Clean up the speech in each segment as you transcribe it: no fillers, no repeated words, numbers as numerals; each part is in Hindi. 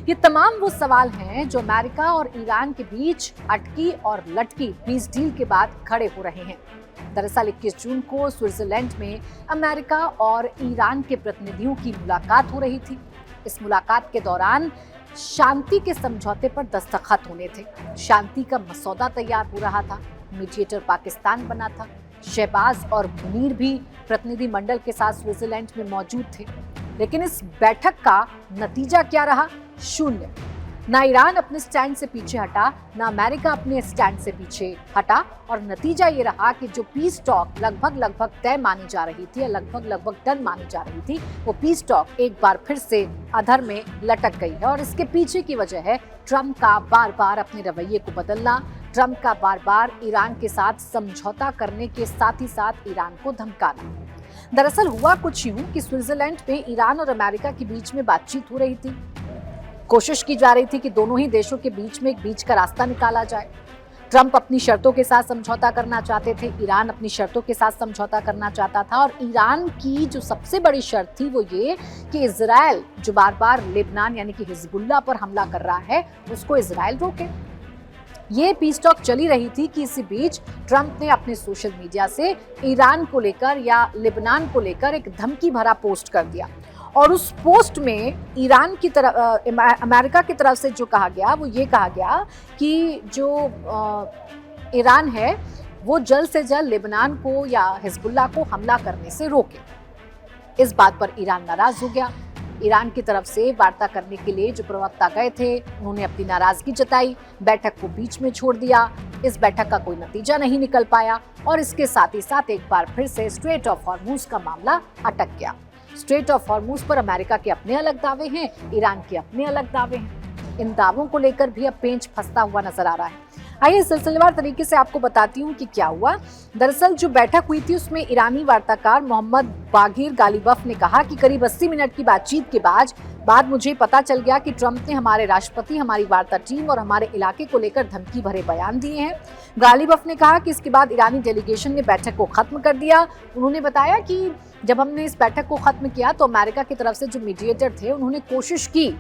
ये तमाम वो सवाल हैं जो अमेरिका और ईरान के बीच अटकी और लटकी पीस डील के बाद खड़े हो रहे हैं। दरअसल 21 जून को स्विट्जरलैंड में अमेरिका और ईरान के प्रतिनिधियों की मुलाकात हो रही थी। इस मुलाकात के दौरान शांति के समझौते पर दस्तखत होने थे। शांति का मसौदा तैयार हो रहा था। मीडिएटर पाकिस्तान बना था। शहबाज और मुनीर भी प्रतिनिधिमंडल के साथ स्विट्जरलैंड में मौजूद थे। लेकिन इस बैठक का नतीजा क्या रहा? शून्य। ना ईरान अपने स्टैंड से पीछे हटा, ना अमेरिका अपने स्टैंड से पीछे हटा, और नतीजा ये रहा कि जो पीस टॉक लगभग तय मानी जा रही थी, लगभग डन मानी जा रही थी, वो पीस टॉक एक बार फिर से अधर में लटक गई है। और इसके पीछे की वजह है ट्रंप का बार बार अपने रवैये को बदलना, ट्रंप का बार बार ईरान के साथ समझौता करने के साथ ही साथ ईरान को धमकाना। दरअसल हुआ कुछ यूं कि स्विट्जरलैंड में ईरान और अमेरिका के बीच में बातचीत हो रही थी। कोशिश की जा रही थी कि दोनों ही देशों के बीच में एक बीच का रास्ता निकाला जाए। ट्रंप अपनी शर्तों के साथ समझौता करना चाहते थे, ईरान अपनी शर्तों के साथ समझौता करना चाहता था। और ईरान की जो सबसे बड़ी शर्त थी वो ये कि इजराइल जो बार बार लेबनान यानी कि हिजबुल्लाह पर हमला कर रहा है, उसको इजराइल रोके। ये पीस टॉक चली रही थी कि इसी बीच ट्रंप ने अपने सोशल मीडिया से ईरान को लेकर या लेबनान को लेकर एक धमकी भरा पोस्ट कर दिया। और उस पोस्ट में ईरान की तरफ अमेरिका की तरफ से जो कहा गया वो ये कहा गया कि जो ईरान है वो जल्द से जल्द लेबनान को या हिजबुल्लाह को हमला करने से रोके। इस बात पर ईरान नाराज हो गया। ईरान की तरफ से वार्ता करने के लिए जो प्रवक्ता गए थे, उन्होंने अपनी नाराजगी जताई, बैठक को बीच में छोड़ दिया। इस बैठक का कोई नतीजा नहीं निकल पाया और इसके साथ ही साथ एक बार फिर से स्ट्रेट ऑफ हॉर्मुज का मामला अटक गया। स्ट्रेट ऑफ हॉर्मुज पर अमेरिका के अपने अलग दावे हैं, ईरान के अपने अलग दावे हैं। इन दावों को लेकर भी अब पेंच फंसता हुआ नजर आ रहा है। आइए सिलसिलेवार तरीके से आपको बताती हूँ कि क्या हुआ। दरअसल जो बैठक हुई थी उसमें ईरानी वार्ताकार मोहम्मद बागिर गालिबफ ने कहा कि करीब 80 मिनट की बातचीत के बाद मुझे पता चल गया कि ट्रंप ने हमारे राष्ट्रपति, हमारी वार्ता टीम और हमारे इलाके को लेकर धमकी भरे बयान दिए हैं। गालिबफ ने कहा कि इसके बाद ईरानी डेलीगेशन ने बैठक को खत्म कर दिया। उन्होंने बताया कि जब हमने इस बैठक को खत्म किया तो अमेरिका की तरफ से जो मीडिएटर थे उन्होंने कोशिश की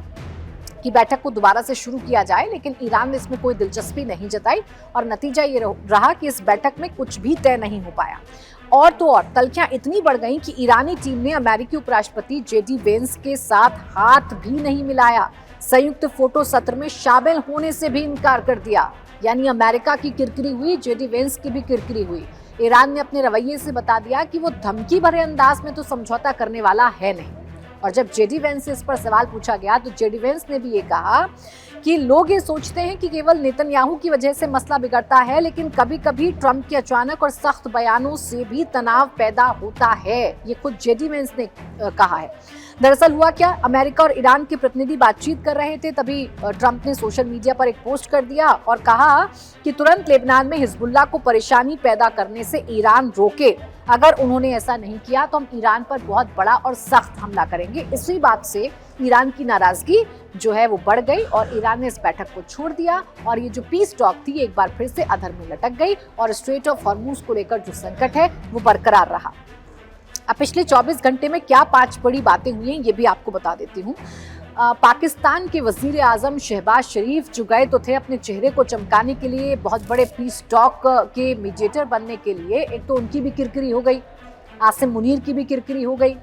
कि बैठक को दोबारा से शुरू किया जाए, लेकिन ईरान ने इसमें कोई दिलचस्पी नहीं जताई और नतीजा ये रहा कि इस बैठक में कुछ भी तय नहीं हो पाया। और तो और तल्खियां इतनी बढ़ गईं कि ईरानी टीम ने अमेरिकी उपराष्ट्रपति जेडी वेंस के साथ हाथ भी नहीं मिलाया। संयुक्त फोटो सत्र में शामिल होने से भी इनकार कर दिया। यानी अमेरिका की किरकिरी हुई, जेडी वेंस की भी किरकिरी हुई। ईरान ने अपने रवैये से बता दिया कि वो धमकी भरे अंदाज में तो समझौता करने वाला है नहीं। और जब जेडी वेंस से इस पर सवाल पूछा गया तो जेडी वेंस ने भी ये कहा कि लोग ये सोचते हैं कि केवल नेतन्याहू की वजह से मसला बिगड़ता है, लेकिन कभी कभी ट्रंप के अचानक और सख्त बयानों से भी तनाव पैदा होता है। ये खुद जेडी वेंस ने कहा है। दरअसल हुआ क्या, अमेरिका और ईरान के प्रतिनिधि बातचीत कर रहे थे, तभी ट्रंप ने सोशल मीडिया पर एक पोस्ट कर दिया और कहा कि तुरंत लेबनान में हिजबुल्लाह को परेशानी पैदा करने से ईरान रोके। अगर उन्होंने ऐसा नहीं किया तो हम ईरान पर बहुत बड़ा और सख्त हमला करेंगे। इसी बात से ईरान की नाराजगी जो है वो बढ़ गई और ईरान ने इस बैठक को छोड़ दिया और ये जो पीस टॉक थी एक बार फिर से अधर में लटक गई और स्ट्रेट ऑफ हॉर्मुज को लेकर जो संकट है वो बरकरार रहा। अब पिछले 24 घंटे में क्या 5 बड़ी बातें हुई हैं ये भी आपको बता देती हूँ। पाकिस्तान के वजीर आजम शहबाज शरीफ जो गए तो थे अपने चेहरे को चमकाने के लिए, बहुत बड़े पीस टॉक के मीडिएटर बनने के लिए। एक तो उनकी भी किरकिरी हो गई, आसिम मुनीर की भी किरकिरी हो गई,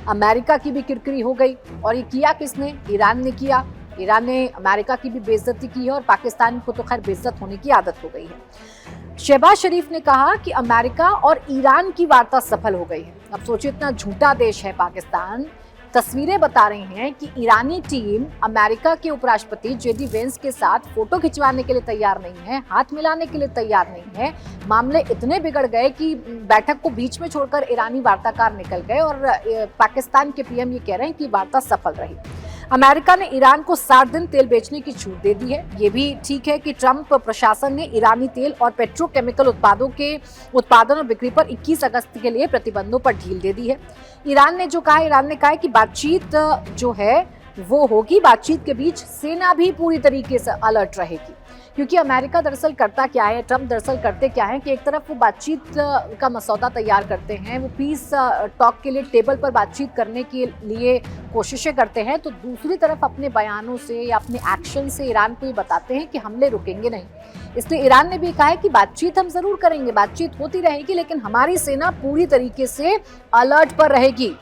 अमेरिका की भी किरकिरी हो गई। और ये किया किसने? ईरान ने किया। ईरान ने अमेरिका की भी बेइज्जती की है और पाकिस्तान को तो खैर बेइज्जत होने की आदत हो गई है। शहबाज शरीफ ने कहा कि अमेरिका और ईरान की वार्ता सफल हो गई है। अब सोचिए, इतना झूठा देश है पाकिस्तान। तस्वीरें बता रही हैं कि ईरानी टीम अमेरिका के उपराष्ट्रपति जेडी वेंस के साथ फोटो खिंचवाने के लिए तैयार नहीं है, हाथ मिलाने के लिए तैयार नहीं है। मामले इतने बिगड़ गए कि बैठक को बीच में छोड़कर ईरानी वार्ताकार निकल गए और पाकिस्तान के पीएम ये कह रहे हैं कि वार्ता सफल रही। अमेरिका ने ईरान को 60 दिन तेल बेचने की छूट दे दी है। ये भी ठीक है कि ट्रंप प्रशासन ने ईरानी तेल और पेट्रोकेमिकल उत्पादों के उत्पादन और बिक्री पर 21 अगस्त के लिए प्रतिबंधों पर ढील दे दी है। ईरान ने कहा कि बातचीत जो है वो होगी, बातचीत के बीच सेना भी पूरी तरीके से अलर्ट रहेगी। क्योंकि अमेरिका दरअसल करता क्या है, ट्रंप दरअसल करते क्या है कि एक तरफ वो बातचीत का मसौदा तैयार करते हैं, वो पीस टॉक के लिए टेबल पर बातचीत करने के लिए कोशिशें करते हैं, तो दूसरी तरफ अपने बयानों से या अपने एक्शन से ईरान को ये बताते हैं कि हमले रुकेंगे नहीं। इसलिए ईरान ने भी कहा है कि बातचीत हम जरूर करेंगे, बातचीत होती रहेगी, लेकिन हमारी सेना पूरी तरीके से अलर्ट पर रहेगी।